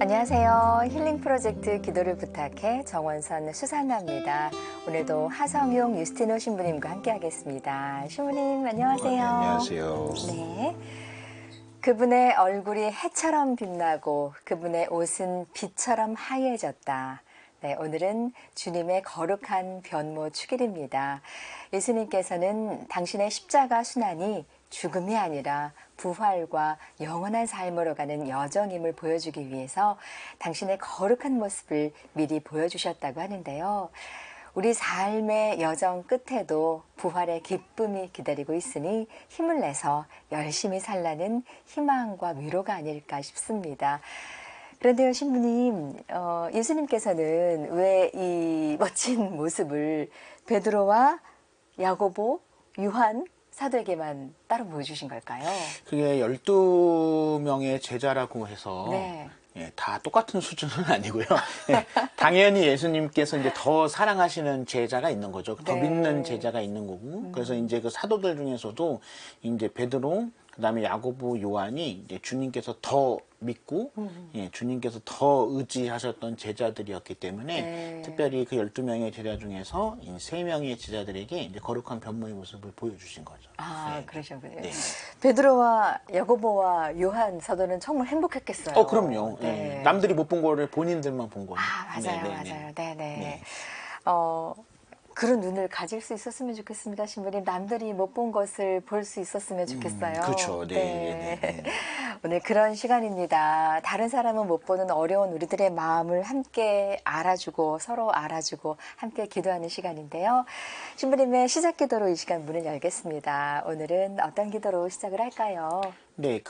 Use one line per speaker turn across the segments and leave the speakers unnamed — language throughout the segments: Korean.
안녕하세요. 힐링 프로젝트 기도를 부탁해 정원선 수산나입니다. 오늘도 하성용 유스티노 신부님과 함께 하겠습니다. 신부님 안녕하세요.
네, 안녕하세요.
네. 그분의 얼굴이 해처럼 빛나고 그분의 옷은 빛처럼 하얘졌다. 네, 오늘은 주님의 거룩한 변모 축일입니다. 예수님께서는 당신의 십자가 순환이 죽음이 아니라 부활과 영원한 삶으로 가는 여정임을 보여주기 위해서 당신의 거룩한 모습을 미리 보여주셨다고 하는데요. 우리 삶의 여정 끝에도 부활의 기쁨이 기다리고 있으니 힘을 내서 열심히 살라는 희망과 위로가 아닐까 싶습니다. 그런데요, 신부님, 예수님께서는 왜 이 멋진 모습을 베드로와 야고보, 요한 사도에게만 따로 보여주신 걸까요?
그게 12명의 제자라고 해서
네.
예, 다 똑같은 수준은 아니고요. 예, 당연히 예수님께서 이제 더 사랑하시는 제자가 있는 거죠. 더
네.
믿는 제자가 있는 거고. 그래서 이제 그 사도들 중에서도 이제 베드로, 그다음에 야고보, 요한이 이제 주님께서 더 믿고 예, 주님께서 더 의지하셨던 제자들이었기 때문에
네.
특별히 그 12명의 제자 중에서 이 3명의 제자들에게 이제 거룩한 변모의 모습을 보여주신 거죠.
아,
네.
그러셨군요.
네.
베드로와 야고보와 요한 사도는 정말 행복했겠어요.
그럼요.
네.
예. 남들이 못 본 거를 본인들만 본 거니까.
아, 맞아요,
네네네.
맞아요. 네네.
네.
그런 눈을 가질 수 있었으면 좋겠습니다, 신부님. 남들이 못 본 것을 볼 수 있었으면 좋겠어요.
그렇죠. 네. 네.
오늘 그런 시간입니다. 다른 사람은 못 보는 어려운 우리들의 마음을 함께 알아주고 서로 알아주고 함께 기도하는 시간인데요. 신부님의 시작 기도로 이 시간 문을 열겠습니다. 오늘은 어떤 기도로 시작을 할까요?
네,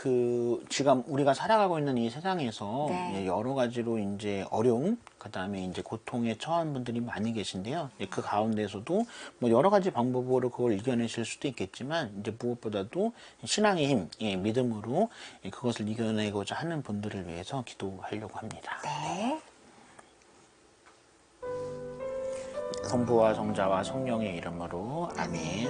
지금 우리가 살아가고 있는 이 세상에서
네.
여러 가지로 이제 어려움, 그 다음에 이제 고통에 처한 분들이 많이 계신데요. 그 가운데서도 뭐 여러 가지 방법으로 그걸 이겨내실 수도 있겠지만, 이제 무엇보다도 신앙의 힘, 믿음으로 그것을 이겨내고자 하는 분들을 위해서 기도하려고 합니다.
네.
성부와 성자와 성령의 이름으로 아멘.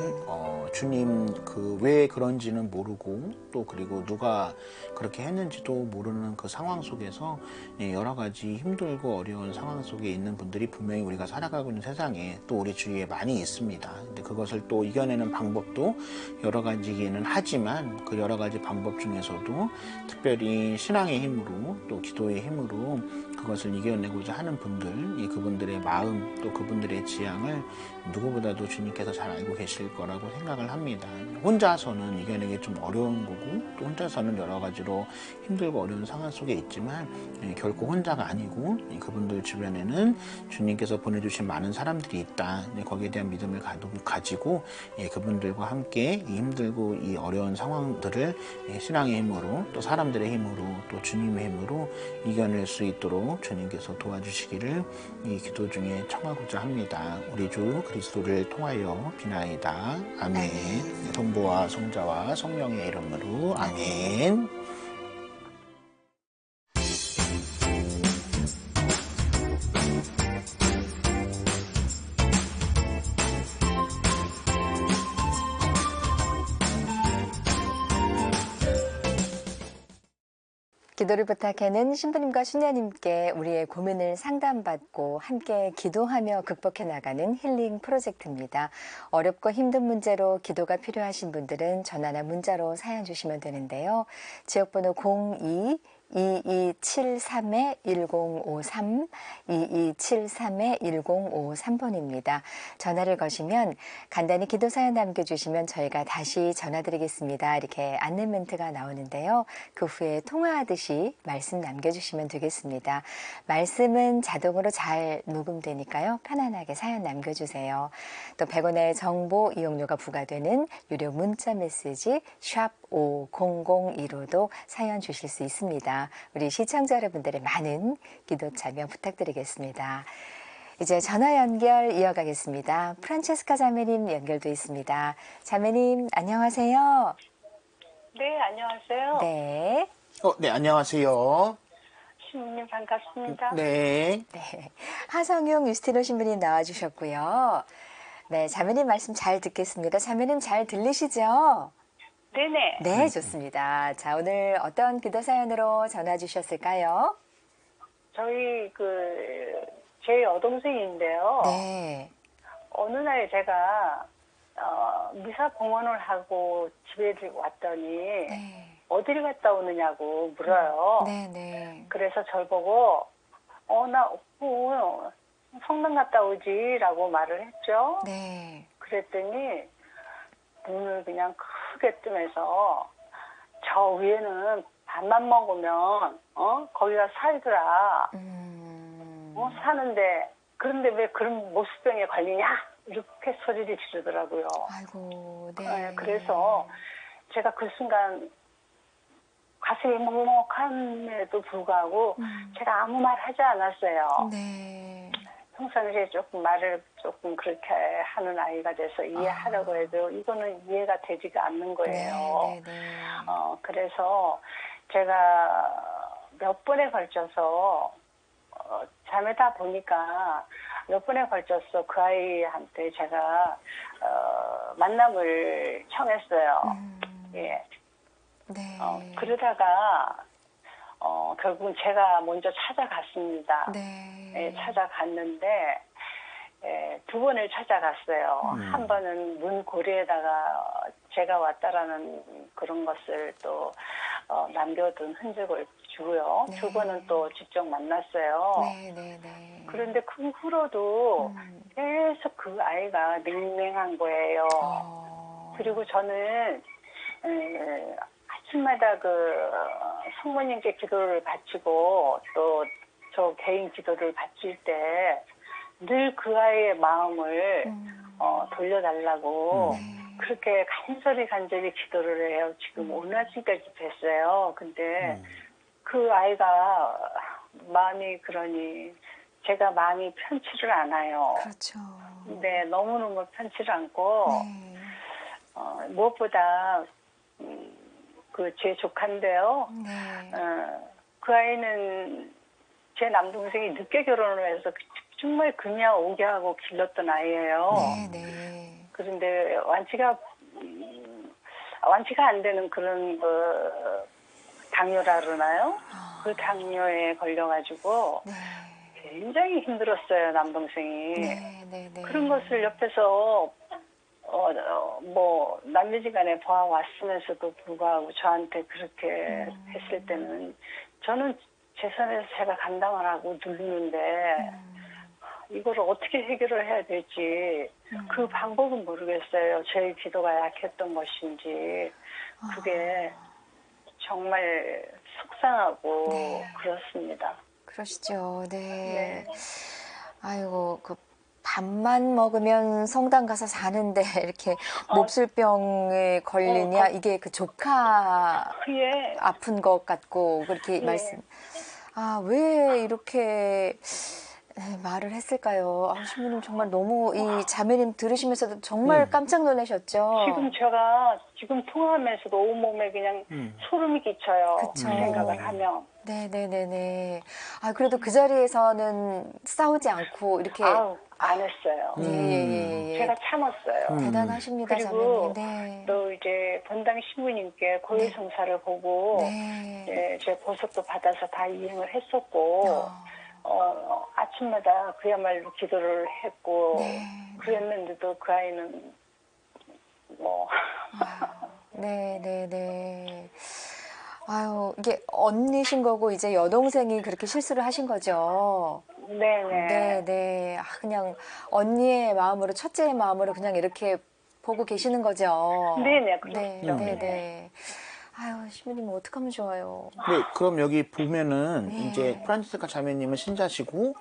주님 왜 그런지는 모르고 또 그리고 누가 그렇게 했는지도 모르는 그 상황 속에서 여러 가지 힘들고 어려운 상황 속에 있는 분들이 분명히 우리가 살아가고 있는 세상에 또 우리 주위에 많이 있습니다. 근데 그것을 또 이겨내는 방법도 여러 가지기는 하지만 그 여러 가지 방법 중에서도 특별히 신앙의 힘으로 또 기도의 힘으로 그것을 이겨내고자 하는 분들, 그분들의 마음 또 그분들의 지향을 누구보다도 주님께서 잘 알고 계실 거라고 생각을 합니다. 혼자서는 이겨내기 좀 어려운 거고 또 혼자서는 여러 가지로 힘들고 어려운 상황 속에 있지만 결코 혼자가 아니고 그분들 주변에는 주님께서 보내주신 많은 사람들이 있다. 거기에 대한 믿음을 가지고 그분들과 함께 이 힘들고 이 어려운 상황들을 신앙의 힘으로 또 사람들의 힘으로 또 주님의 힘으로 이겨낼 수 있도록 주님께서 도와주시기를 이 기도 중에 청하고자 합니다. 우리 주 그리스도를 통하여 비나이다. 아멘. 성부와 성자와 성령의 이름으로 아멘.
기도를 부탁해는 신부님과 수녀님께 우리의 고민을 상담받고 함께 기도하며 극복해 나가는 힐링 프로젝트입니다. 어렵고 힘든 문제로 기도가 필요하신 분들은 전화나 문자로 사연 주시면 되는데요. 지역번호 2273-1053, 2273-1053번입니다. 전화를 거시면 간단히 기도 사연 남겨주시면 저희가 다시 전화드리겠습니다. 이렇게 안내 멘트가 나오는데요. 그 후에 통화하듯이 말씀 남겨주시면 되겠습니다. 말씀은 자동으로 잘 녹음되니까요. 편안하게 사연 남겨주세요. 또 100원의 정보 이용료가 부과되는 유료 문자 메시지 샵 5002로도 사연 주실 수 있습니다. 우리 시청자 여러분들의 많은 기도 참여 부탁드리겠습니다. 이제 전화 연결 이어가겠습니다. 프란체스카 자매님 연결돼 있습니다. 자매님 안녕하세요.
네, 안녕하세요.
네.
네, 안녕하세요.
신부님 반갑습니다.
네.
네. 하성용 유스티노 신부님 나와주셨고요. 네, 자매님 말씀 잘 듣겠습니다. 자매님 잘 들리시죠?
네네.
네, 좋습니다. 자, 오늘 어떤 기도 사연으로 전화 주셨을까요?
저희 제 여동생인데요.
네.
어느 날 제가 미사 봉헌을 하고 집에 왔더니
네.
어디를 갔다 오느냐고 물어요.
네, 네.
그래서 저를 보고 나 성당 갔다 오지라고 말을 했죠.
네.
그랬더니 눈을 그냥 크게 뜨면서 저 위에는 밥만 먹으면 거기가 살더라. 사는데 그런데 왜 그런 모습병에 걸리냐 이렇게 소리를 지르더라고요.
아이고, 네.
그래서 제가 그 순간 가슴이 먹먹함에도 불구하고 제가 아무 말 하지 않았어요.
네.
평상시에 조금 말을 조금 그렇게 하는 아이가 돼서 이해하려고 해도 이거는 이해가 되지가 않는 거예요.
네, 네, 네.
그래서 제가 몇 번에 걸쳐서 자매다 보니까 몇 번에 걸쳐서 그 아이한테 제가 만남을 청했어요. 예.
네.
그러다가 결국은 제가 먼저 찾아갔습니다.
네.
예, 찾아갔는데 두 번을 찾아갔어요. 한 번은 문고리에다가 제가 왔다라는 그런 것을 또 남겨둔 흔적을 주고요.
네.
두 번은 또 직접 만났어요.
네, 네, 네.
그런데 그 후로도 계속 그 아이가 냉랭한 거예요. 그리고 저는 아침마다 성모님께 기도를 바치고 또 저 개인 기도를 바칠 때 늘 그 아이의 마음을 돌려달라고 그렇게 간절히 기도를 해요. 지금 오늘 아침까지 뵀어요. 근데 그 아이가 마음이 그러니 제가 마음이 편치를 않아요.
그렇죠.
네, 너무너무 편치를 않고 무엇보다 제 조카인데요.
네.
그 아이는 제 남동생이 늦게 결혼을 해서 정말 그냥 오게 하고 길렀던 아이예요.
네, 네.
그런데 완치가 안 되는 그런 당뇨라 그러나요? 그 당뇨에 걸려가지고
네.
굉장히 힘들었어요, 남동생이.
네, 네, 네.
그런 것을 옆에서 남녀지간에 봐왔으면서도 불구하고 저한테 그렇게 했을 때는 저는 제 선에서 제가 감당을 하고 누르는데 이걸 어떻게 해결을 해야 될지 그 방법은 모르겠어요. 제 기도가 약했던 것인지 그게 정말 속상하고 그렇습니다.
그러시죠. 네.
네.
아이고, 밥만 먹으면 성당 가서 사는데 이렇게 몹쓸병에 걸리냐 이게 그 조카
예.
아픈 것 같고 그렇게 말씀. 왜 이렇게 말을 했을까요? 신부님 정말 너무 이 자매님 들으시면서도 정말 깜짝 놀라셨죠?
지금 제가 통화하면서도 온몸에 그냥 소름이 끼쳐요. 그
그쵸.
생각을 하면.
네네네네. 그래도 그 자리에서는 싸우지 않고 이렇게.
안 했어요.
예.
제가 참았어요.
대단하십니다,
그리고
자매님. 네.
또 이제 본당 신부님께 고해성사를 보고
네.
제 보석도 받아서 다 이행을 했었고 아침마다 그야말로 기도를 했고 그랬는데도 그 아이는
네네네. 이게 언니신 거고 이제 여동생이 그렇게 실수를 하신 거죠.
네네.
네네. 그냥 언니의 마음으로, 첫째의 마음으로 그냥 이렇게 보고 계시는 거죠.
네네, 그렇죠.
네네. 신부님 어떡하면 좋아요.
네, 그럼 여기 보면은 이제 프란치스카 자매님은 신자시고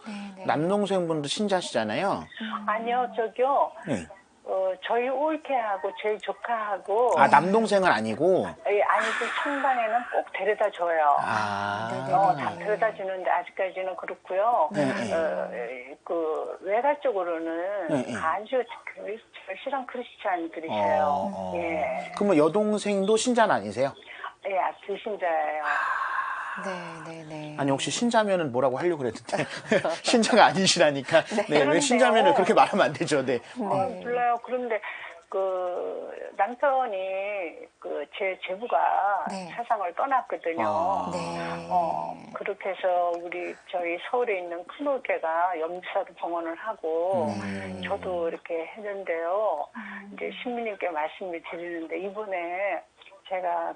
남동생분도 신자시잖아요.
아니요, 저기요.
네.
저희 올케하고 저희 조카하고
남동생은 아니고
아니고 청방에는 꼭 데려다 줘요. 다 데려다 주는데 아직까지는 그렇고요. 그 외가 쪽으로는 아주 절실한 크리스찬들이세요. 예.
그러면 여동생도 신자는 아니세요?
예, 불신자예요.
네네네.
아니 혹시 신자면은 뭐라고 하려고 그랬는데 신자가 아니시라니까. 왜
그런데요.
신자면을 그렇게 말하면 안 되죠. 네.
몰라요. 그런데 남편이 제 제부가
네.
세상을 떠났거든요.
아.
네.
그렇게 해서 저희 서울에 있는 큰올케가 염사로 봉헌을 하고
네.
저도 이렇게 했는데요. 이제 신부님께 말씀을 드리는데 이번에 제가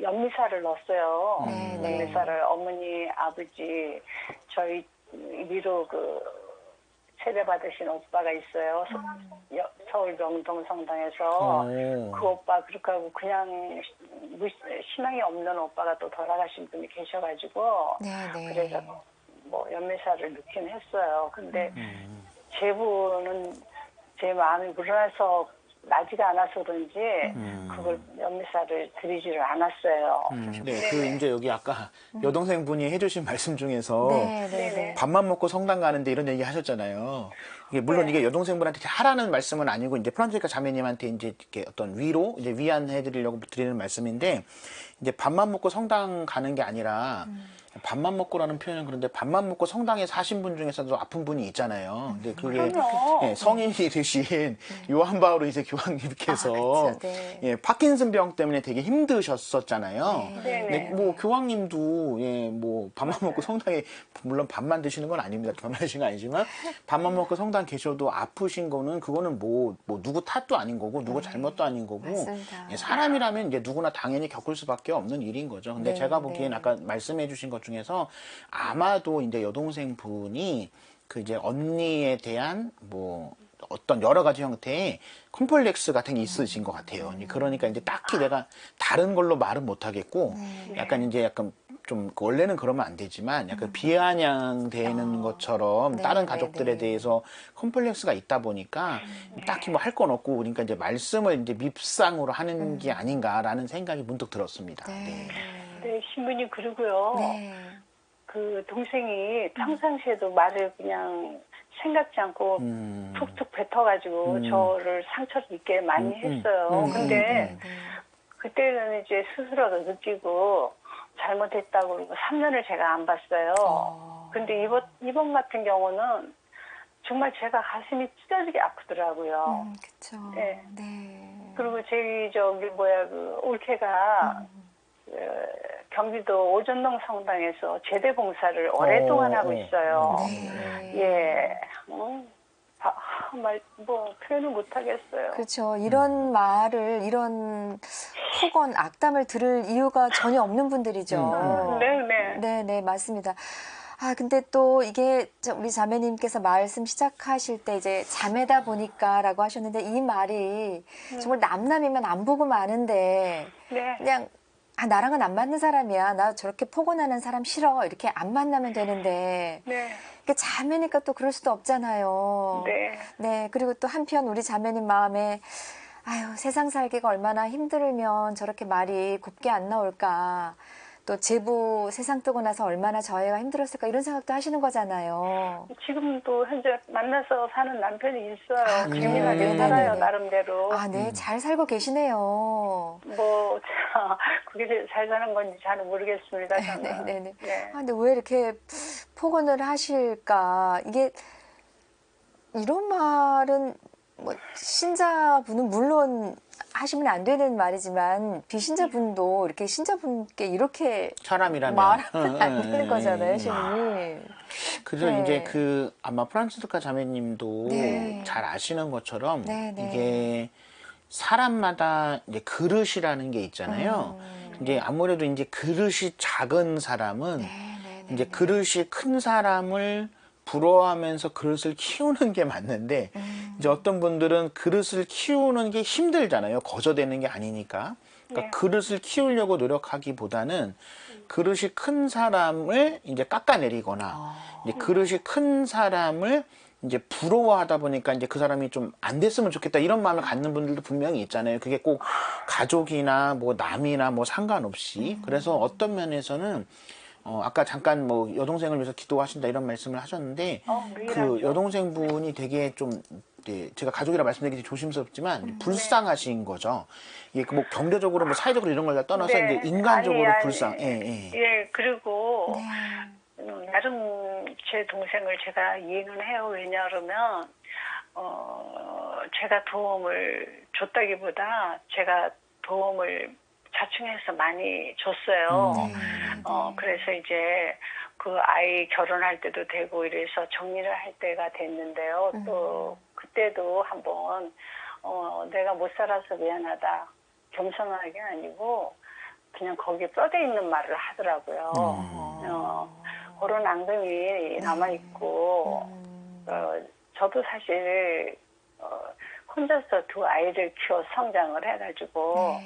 연미사를 넣었어요.
네, 네.
연미사를 어머니, 아버지, 저희 위로 세례받으신 오빠가 있어요. 서울 명동 성당에서 그 오빠 그렇게 하고 그냥 신앙이 없는 오빠가 또 돌아가신 분이 계셔가지고
네, 네.
그래서 연미사를 넣긴 했어요. 근데 제부는 제 마음이 불안해서 나지가 않아서 그런지 그걸 연미사를 드리지를 않았어요.
네, 이제 여기 아까 여동생분이 해주신 말씀 중에서
네, 네, 네.
밥만 먹고 성당 가는데 이런 얘기 하셨잖아요. 이게 물론
네.
이게 여동생분한테 하라는 말씀은 아니고 이제 프란치스카 자매님한테 이제 이렇게 어떤 위로 이제 위안해드리려고 드리는 말씀인데 이제 밥만 먹고 성당 가는 게 아니라 밥만 먹고라는 표현은 그런데 밥만 먹고 성당에 사신 분 중에서도 아픈 분이 있잖아요. 근데 그게
그럼요.
예, 성인이 되신 요한 바오로 이세 교황님께서
그쵸, 네.
예, 파킨슨 병 때문에 되게 힘드셨었잖아요.
네,
근데
네.
뭐 교황님도 예, 뭐 밥만 먹고 성당에 물론 밥만 드시는 건 아닙니다. 밥만 드시는 건 아니지만 밥만 먹고 성당 계셔도 아프신 거는 그거는 뭐 누구 탓도 아닌 거고 누구 잘못도 아닌 거고
맞습니다.
예, 사람이라면 이제 누구나 당연히 겪을 수밖에 없는 일인 거죠. 근데
네,
제가 보기엔
네.
아까 말씀해 주신 것 중에서 아마도 이제 여동생 분이 그 이제 언니에 대한 뭐 어떤 여러 가지 형태의 컴플렉스 같은 게 있으신 것 같아요. 그러니까 이제 딱히 내가 다른 걸로 말은 못 하겠고 약간 좀 원래는 그러면 안 되지만 약간 비아냥되는 것처럼
네,
다른
네,
가족들에
네.
대해서 컴플렉스가 있다 보니까 딱히 뭐 할 건 없고 그러니까 이제 말씀을 이제 밉상으로 하는 게 아닌가라는 생각이 문득 들었습니다.
네.
네, 신부님 그리고요.
네.
그 동생이 평상시에도 말을 그냥 생각지 않고 툭툭 뱉어가지고 저를 상처를 입게 많이 했어요. 근데 그때는 이제 스스로도 느끼고 잘못했다고 그러고 3년을 제가 안 봤어요. 근데 이번 같은 경우는 정말 제가 가슴이 찢어지게 아프더라고요.
그쵸.
네.
네.
그리고 올케가 경기도 오전동 성당에서 제대 봉사를 오랫동안 하고 있어요.
네.
예, 표현을 못 하겠어요.
그렇죠. 이런 말을, 이런 폭언, 악담을 들을 이유가 전혀 없는 분들이죠.
네네.
네, 네, 맞습니다. 근데 또 이게 우리 자매님께서 말씀 시작하실 때 이제 자매다 보니까라고 하셨는데 이 말이 정말 남남이면 안 보고 마는데
네.
그냥 나랑은 안 맞는 사람이야. 나 저렇게 폭언하는 사람 싫어. 이렇게 안 만나면 되는데
네.
이게 자매니까 또 그럴 수도 없잖아요.
네.
네, 그리고 또 한편 우리 자매님 마음에 세상 살기가 얼마나 힘들면 저렇게 말이 곱게 안 나올까. 또 제부 세상 뜨고 나서 얼마나 저희가 힘들었을까 이런 생각도 하시는 거잖아요.
지금도 현재 만나서 사는 남편이 있어요.
그래요?
재미나게
네네네네.
살아요, 나름대로.
네, 잘 살고 계시네요.
그게 잘 사는 건지 잘 모르겠습니다, 저는.
네네.
네.
근데 왜 이렇게 폭언을 하실까? 이게 이런 말은 뭐 신자분은 물론 하시면 안 되는 말이지만 비신자분도 이렇게 신자분께 이렇게
사람이라면
말하면 안 되는 거잖아요, 신부님.
그래서
네.
이제 아마 프란치스카 자매님도
네.
잘 아시는 것처럼
네, 네.
이게 사람마다 이제 그릇이라는 게 있잖아요. 이제 아무래도 이제 그릇이 작은 사람은
네,
이제 그릇이 큰 사람을 부러워하면서 그릇을 키우는 게 맞는데 이제 어떤 분들은 그릇을 키우는 게 힘들잖아요. 거저되는 게 아니니까. 그러니까 그릇을 키우려고 노력하기보다는 그릇이 큰 사람을 이제 깎아내리거나 이제 그릇이 큰 사람을 이제 부러워하다 보니까 이제 그 사람이 좀 안 됐으면 좋겠다 이런 마음을 갖는 분들도 분명히 있잖아요. 그게 꼭 가족이나 뭐 남이나 뭐 상관없이. 그래서 어떤 면에서는 아까 잠깐 뭐 여동생을 위해서 기도하신다 이런 말씀을 하셨는데 그 여동생분이 되게 좀 네, 제가 가족이라 말씀드리기 조심스럽지만 불쌍하신 거죠. 이게 뭐 경제적으로 뭐 사회적으로 이런 걸 다 떠나서
네.
이제 인간적으로
아니.
불쌍.
예, 그리고
네.
나름 제 동생을 제가 이해는 해요. 왜냐 그러면 제가 도움을 줬다기보다 제가 도움을 자충해서 많이 줬어요. 그래서 이제 그 아이 결혼할 때도 되고 이래서 정리를 할 때가 됐는데요. 또 그때도 한번 내가 못 살아서 미안하다. 겸손하게 아니고 그냥 거기에 뼈대 있는 말을 하더라고요. 그런 앙금이 남아있고 저도 사실 혼자서 두 아이를 키워 성장을 해가지고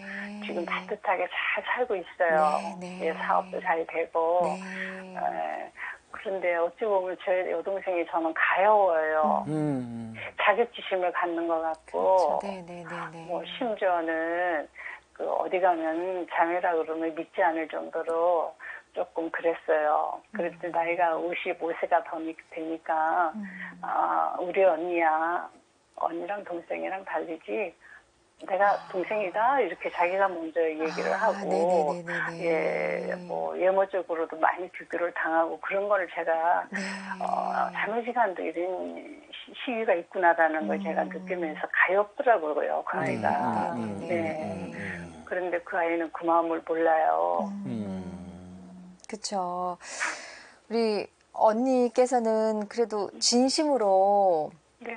지금 따뜻하게 잘 살고 있어요. 예, 사업도 잘 되고. 그런데 어찌 보면 제 여동생이 저는 가여워요. 자격지심을 갖는 것 같고, 뭐 심지어는 그 어디 가면 자매라 그러면 믿지 않을 정도로 조금 그랬어요. 그랬더니 나이가 55세가 더 되니까 우리 언니야. 언니랑 동생이랑 다르지. 내가 동생이다 이렇게 자기가 먼저 얘기를 하고 예, 뭐 외모적으로도 많이 비교를 당하고 그런 거를 제가 자매지간도 이런 시기가 있구나라는 걸 제가 느끼면서 가엾더라고요. 그 아이가. 네. 그런데 그 아이는 그 마음을 몰라요.
그렇죠. 우리 언니께서는 그래도 진심으로
네.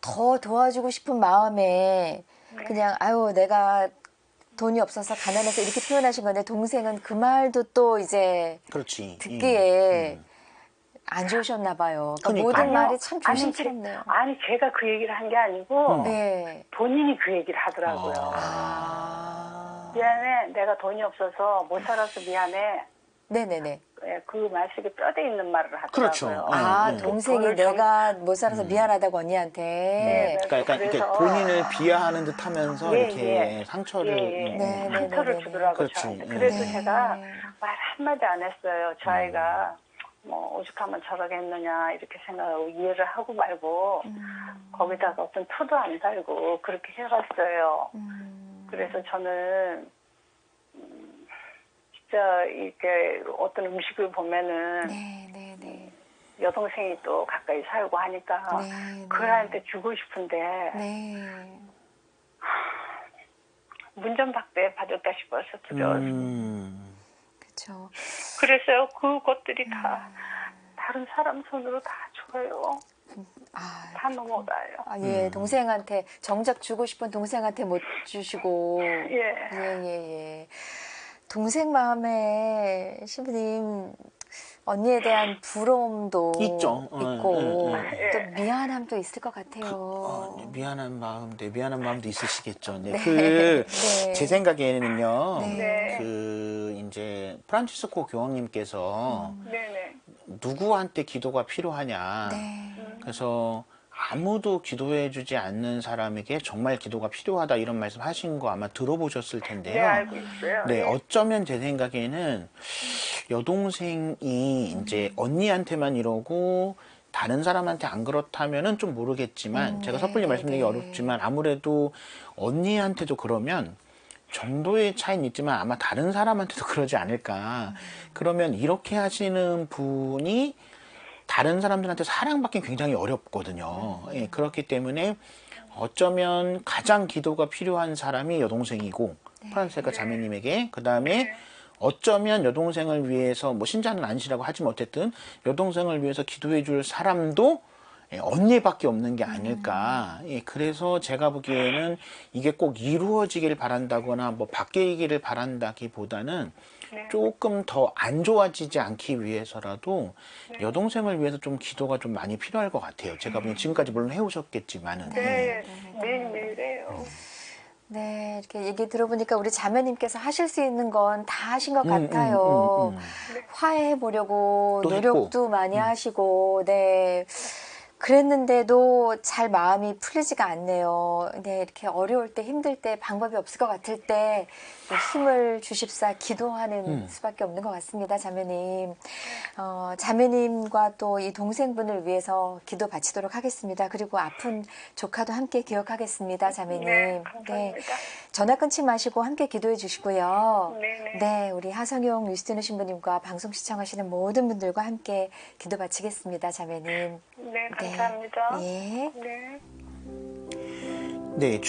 더 도와주고 싶은 마음에 그냥 아유 내가 돈이 없어서 가난해서 이렇게 표현하신 건데 동생은 그 말도 또 이제
그렇지.
듣기에 안 좋으셨나 봐요. 그러니까 모든 말이 참 조심스럽네요.
아니 제가 그 얘기를 한 게 아니고
네.
본인이 그 얘기를 하더라고요. 미안해. 내가 돈이 없어서 못 살아서 미안해.
네네네.
예, 그 말씀에 뼈대 있는 말을 하더라고요.
그렇죠.
동생이 내가 못 살아서 미안하다고 언니한테.
네,
그러니까 약간 이렇게 본인을 비하하는 듯 하면서 이렇게 상처를.
상처를 주더라고요.
그렇지.
저한테. 그래서 제가 말 한마디 안 했어요. 저 아이가 뭐 오죽하면 저러게 했느냐 이렇게 생각하고 이해를 하고 말고 거기다가 어떤 토도 안 달고 그렇게 해갔어요. 그래서 저는 진짜 이렇게 어떤 음식을 보면은 여동생이 또 가까이 살고 하니까 그 아이한테 주고 싶은데 문전박대 받았다 싶어서 두려웠어요.
그렇죠.
그래서요 그것들이 다 다른 사람 손으로 다 줘요. 다 넘어가요.
예, 동생한테 정작 주고 싶은 동생한테 못 주시고 예. 동생 마음에 신부님 언니에 대한 부러움도
있죠.
있고 또 미안함도 있을 것 같아요.
미안한 마음도 있으시겠죠. 네. 제 생각에는요. 이제 프란치스코 교황님께서 누구한테 기도가 필요하냐. 그래서 아무도 기도해주지 않는 사람에게 정말 기도가 필요하다 이런 말씀 하신 거 아마 들어보셨을 텐데요.
네, 알고 있어요.
네, 어쩌면 제 생각에는 여동생이 이제 언니한테만 이러고 다른 사람한테 안 그렇다면은 좀 모르겠지만 제가 섣불리 말씀드리기 어렵지만 아무래도 언니한테도 그러면 정도의 차이는 있지만 아마 다른 사람한테도 그러지 않을까. 그러면 이렇게 하시는 분이 다른 사람들한테 사랑받기 굉장히 어렵거든요. 예, 그렇기 때문에 어쩌면 가장 기도가 필요한 사람이 여동생이고 프란세카 자매님에게 그 다음에 어쩌면 여동생을 위해서 뭐 신자는 아니시라고 하지만 어쨌든 여동생을 위해서 기도해 줄 사람도 언니밖에 없는 게 아닐까. 예, 그래서 제가 보기에는 이게 꼭 이루어지길 바란다거나 뭐 바뀌기를 바란다기보다는 조금 더 안 좋아지지 않기 위해서라도 여동생을 위해서 좀 기도가 좀 많이 필요할 것 같아요. 제가 보기엔 지금까지 물론 해오셨겠지만은.
매일매일해요.
네, 이렇게 얘기 들어보니까 우리 자매님께서 하실 수 있는 건 다 하신 것 같아요. 화해해 보려고 노력도
했고.
많이 하시고, 네. 그랬는데도 잘 마음이 풀리지가 않네요. 네, 이렇게 어려울 때, 힘들 때, 방법이 없을 것 같을 때 힘을 주십사 기도하는 수밖에 없는 것 같습니다, 자매님. 자매님과 또 이 동생분을 위해서 기도 바치도록 하겠습니다. 그리고 아픈 조카도 함께 기억하겠습니다, 자매님.
네, 감사합니다.
전화 끊지 마시고 함께 기도해 주시고요.
네네.
네, 우리 하성용 유스티누 신부님과 방송 시청하시는 모든 분들과 함께 기도 바치겠습니다, 자매님.
네, 감사합니다.
예.
네.
네,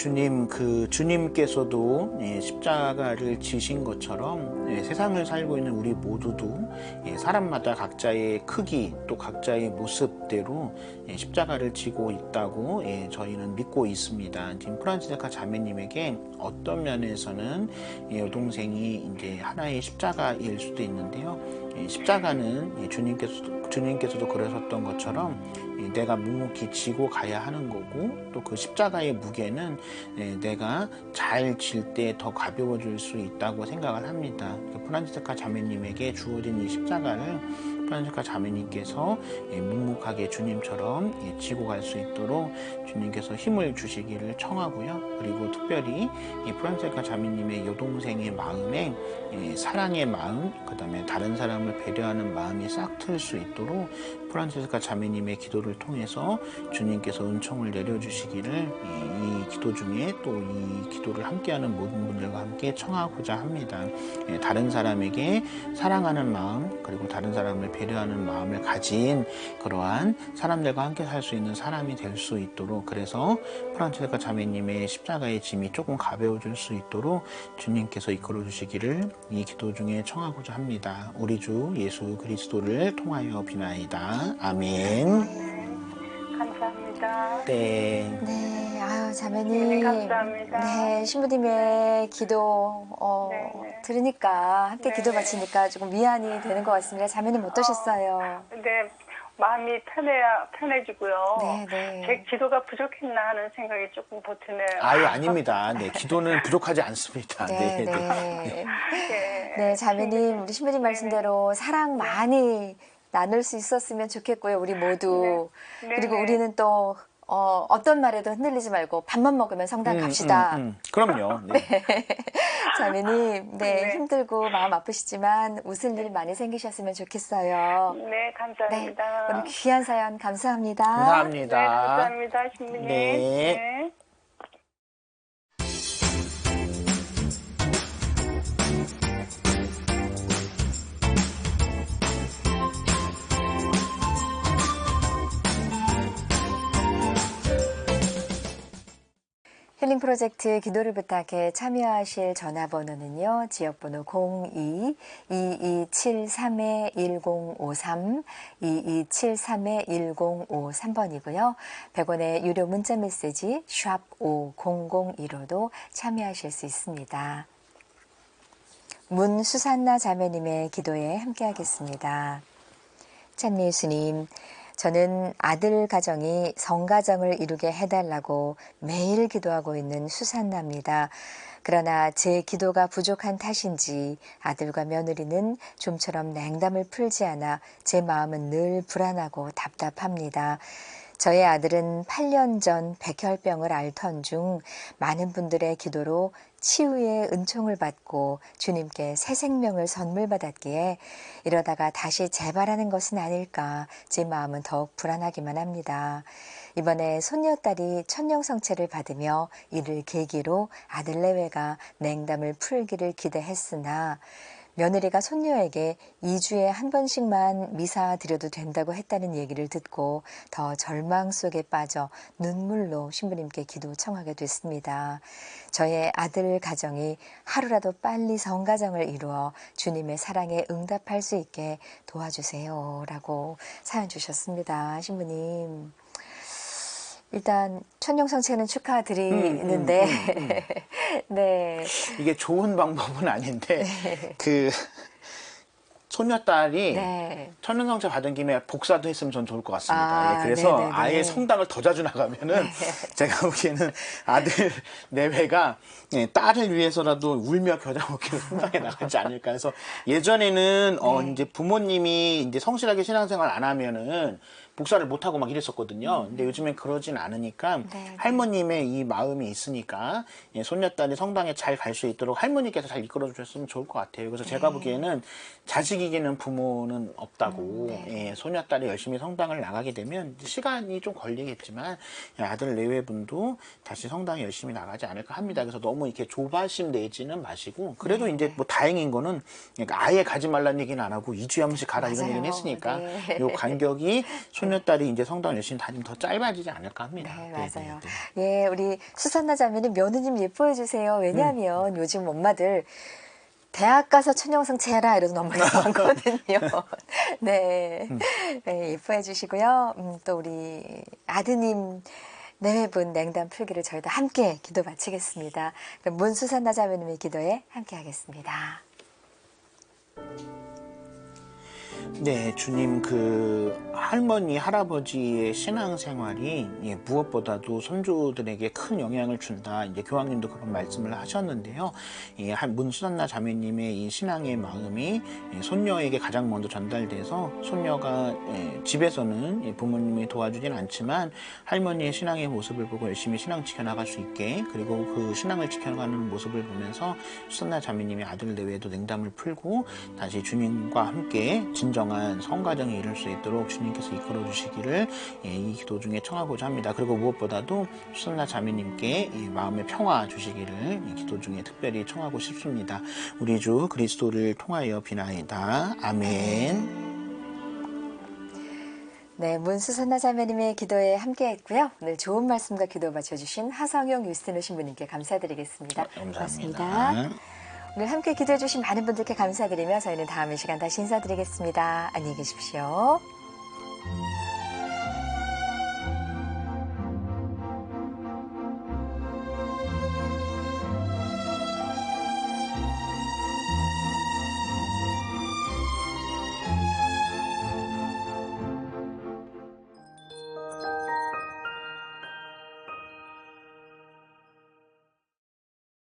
주님께서도 십자가를 지신 것처럼 세상을 살고 있는 우리 모두도 사람마다 각자의 크기 또 각자의 모습대로 십자가를 지고 있다고 저희는 믿고 있습니다. 지금 프란치스카 자매님에게 어떤 면에서는 여동생이 이제 하나의 십자가일 수도 있는데요. 십자가는 주님께서도 그러셨던 것처럼 내가 묵묵히 지고 가야 하는 거고, 또 그 십자가의 무게는 내가 잘 질 때 더 가벼워질 수 있다고 생각을 합니다. 프란치스카 자매님에게 주어진 이 십자가를 프란치스카 자매님께서 묵묵하게 주님처럼 지고 갈 수 있도록 주님께서 힘을 주시기를 청하고요. 그리고 특별히 이 프란치스카 자매님의 여동생의 마음에 사랑의 마음, 그 다음에 다른 사람을 배려하는 마음이 싹 틀 수 있도록 프란치스카 자매님의 기도를 통해서 주님께서 은총을 내려주시기를 이 기도 중에 또 이 기도를 함께하는 모든 분들과 함께 청하고자 합니다. 다른 사람에게 사랑하는 마음, 그리고 다른 사람을 배려하는 마음을 가진 그러한 사람들과 함께 살 수 있는 사람이 될 수 있도록, 그래서 프란치스카 자매님의 십자가의 짐이 조금 가벼워질 수 있도록 주님께서 이끌어 주시기를 이 기도 중에 청하고자 합니다. 우리 주 예수 그리스도를 통하여 비나이다. 아멘.
감사합니다.
네.
네, 아유, 자매님.
네, 감사합니다.
네, 신부님의 기도,
네.
들으니까, 함께
네,
기도
네.
바치니까 조금 위안이 되는 것 같습니다. 자매님 어떠셨어요?
네, 마음이 편해지고요.
네, 네.
제 기도가 부족했나 하는 생각이 조금 보트네요.
아유, 아닙니다. 네, 기도는 부족하지 않습니다.
네,
네.
네.
네.
네, 자매님, 우리 신부님 말씀대로 사랑 많이 나눌 수 있었으면 좋겠고요, 우리 모두.
네.
그리고
네.
우리는 또, 어떤 말에도 흔들리지 말고 밥만 먹으면 성당 갑시다.
그럼요. 네.
자매님, 네,
네.
힘들고 마음 아프시지만 웃을 일 많이 생기셨으면 좋겠어요.
네,
네,
감사합니다.
오늘 귀한 사연 감사합니다.
감사합니다.
네, 감사합니다, 신부님.
네.
네.
힐링 프로젝트 기도를 부탁해 참여하실 전화번호는요. 지역번호 02-2273-1053, 2273-1053번이고요. 100원의 유료 문자 메시지 샵 5001호도 참여하실 수 있습니다. 문수산나 자매님의 기도에 함께하겠습니다. 찬미 예수님, 저는 아들 가정이 성가정을 이루게 해달라고 매일 기도하고 있는 수산나입니다. 그러나 제 기도가 부족한 탓인지 아들과 며느리는 좀처럼 냉담을 풀지 않아 제 마음은 늘 불안하고 답답합니다. 저의 아들은 8년 전 백혈병을 앓던 중 많은 분들의 기도로 치유의 은총을 받고 주님께 새 생명을 선물 받았기에 이러다가 다시 재발하는 것은 아닐까 제 마음은 더욱 불안하기만 합니다. 이번에 손녀딸이 천년성체를 받으며 이를 계기로 아들 내외가 냉담을 풀기를 기대했으나 며느리가 손녀에게 2주에 한 번씩만 미사 드려도 된다고 했다는 얘기를 듣고 더 절망 속에 빠져 눈물로 신부님께 기도 청하게 됐습니다. 저의 아들 가정이 하루라도 빨리 성가정을 이루어 주님의 사랑에 응답할 수 있게 도와주세요. 라고 사연 주셨습니다. 신부님. 일단 천년성체는 축하드리는데 네.
이게 좋은 방법은 아닌데
네.
그 손녀딸이
네.
천년성체 받은 김에 복사도 했으면 전 좋을 것 같습니다.
아,
예, 그래서
네네네.
아예 성당을 더 자주 나가면은 제가 보기에는 아들 내외가 딸을 위해서라도 울며 겨자 먹기로 성당에 나가지 않을까 해서 예전에는 이제 부모님이 이제 성실하게 신앙생활 안 하면은 복사를 못하고 막 이랬었거든요. 근데 요즘엔 그러진 않으니까
네.
할머님의 이 마음이 있으니까 손녀딸이 성당에 잘 갈 수 있도록 할머니께서 잘 이끌어 주셨으면 좋을 것 같아요. 그래서 제가 보기에는 자식 이기는 부모는 없다고 손녀딸이 열심히 성당을 나가게 되면 시간이 좀 걸리겠지만 아들 내외분도 다시 성당에 열심히 나가지 않을까 합니다. 그래서 너무 이렇게 조바심 내지는 마시고 그래도 이제 뭐 다행인 거는 그러니까 아예 가지 말라는 얘기는 안 하고 2주에 한 번씩 가라 이런
맞아요.
얘기는 했으니까
네.
요 간격이 손녀딸이 이제 성당 열심히 다니면 더 짧아지지 않을까 합니다.
네, 맞아요.
네.
예, 우리 수산나 자매님 며느님 예뻐해 주세요. 왜냐하면 요즘 엄마들 대학 가서 천영성 채라 이러는 엄마들 많거든요. 네. 네, 예뻐해 주시고요. 또 우리 아드님 내외분 냉담 풀기를 저희도 함께 기도 마치겠습니다. 그럼 문수산나 자매님의 기도에 함께 하겠습니다.
네, 주님 그 할머니 할아버지의 신앙생활이 무엇보다도 손주들에게 큰 영향을 준다. 이제 교황님도 그런 말씀을 하셨는데요. 문수산나 자매님의 이 신앙의 마음이 손녀에게 가장 먼저 전달돼서 손녀가 집에서는 부모님이 도와주진 않지만 할머니의 신앙의 모습을 보고 열심히 신앙 지켜나갈 수 있게, 그리고 그 신앙을 지켜가는 모습을 보면서 수산나 자매님의 아들 내외에도 냉담을 풀고 다시 주님과 함께 진정한 성가정에 이룰 수 있도록 주님께서 이끌어 주시기를 이 기도 중에 청하고자 합니다. 그리고 무엇보다도 수산나 자매님께 마음의 평화 주시기를 이 기도 중에 특별히 청하고 싶습니다. 우리 주 그리스도를 통하여 비나이다. 아멘.
네, 문수산나 자매님의 기도에 함께했고요. 오늘 좋은 말씀과 기도 맞춰주신 하성용 유스티노 신부님께 감사드리겠습니다.
감사합니다.
오늘 함께 기도해주신 많은 분들께 감사드리며 저희는 다음 이 시간 다시 인사드리겠습니다. 안녕히 계십시오.